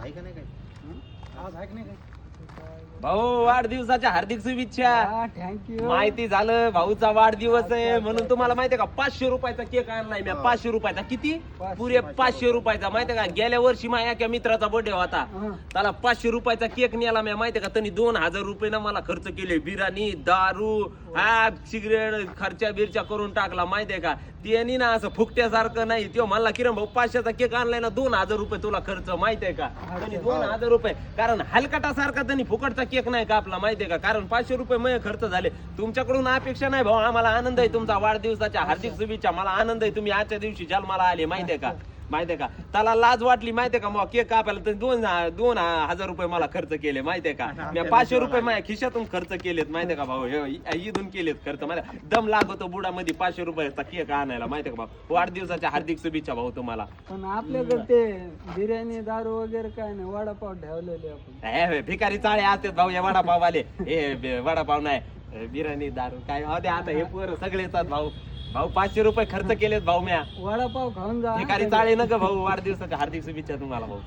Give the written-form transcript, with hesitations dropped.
आहे का नाही काय आज आहे का नाही काय भाऊ वाढदिवसाच्या हार्दिक शुभेच्छा. थँक्यू. माहिती झालं भाऊचा वाढदिवस आहे म्हणून तुम्हाला माहितीये का 500 रुपयाचा केक आणलाय मी. 500 रुपयाचा किती? पुरे 500 रुपयाचा. माहितीये का गेल्या वर्षी माझ्या एका मित्राचा बर्थडे होता, त्याला 500 रुपयाचा केक नेला मी. माहितीये का त्यांनी 2000 रुपये ना मला खर्च केले. बिर्याणी, दारू, हा सिगरेट खर्चा बिरच्या करून टाकला. माहितीये का त्यांनी ना असं फुकट्यासारखं नाही. तो म्हणला किरण भाऊ 500चा केक आणलाय ना 2000 रुपये तुला खर्च. माहितीये का त्यांनी 2000 रुपये, कारण हलकटासारखा त्यांनी फुकटचा केक नाही कापला. माहितीये का, कारण 500 रुपये मग खर्च झाले. तुमच्याकडून अपेक्षा नाही भाऊ, आम्हाला आनंद आहे तुमचा वाढदिवसाच्या हार्दिक शुभेच्छा. मला आनंद आहे तुम्ही आजच्या दिवशी जन्माला आले. माहितीये का, माहितीये का त्याला लाज वाटली. माहितीये का मग केक कापायला तर 2000 रुपये मला खर्च केले. माहितीये का मी 500 रुपये माझ्या खिशातून खर्च केलेत. माहितीये का भाऊ, इथून केलेत खर्च. माहिती दम लागतो बुडामध्ये 500 रुपयाचा केक आणायला. माहितीये का भाऊ, वाढदिवसाच्या हार्दिक शुभेच्छा भाऊ तुम्हाला. पण आपल्याकडे ते बिर्याणी दारू वगैरे काय नाही, वडापाव ठेवलेले आपण. भिकारी चाळे असतात भाऊ या वडापाववाले. हे वडापाव नाही, बिर्याणी दारू काय होते आता हे पोरं सगळे येतात भाऊ. भाऊ 500 रुपये खर्च केलेत भाऊ म्या. वडापाव खाऊन जा. भिकारी चाळे नका भाऊ, वाढदिवसाच्या हार्दिक शुभेच्छा तुम्हाला भाऊ.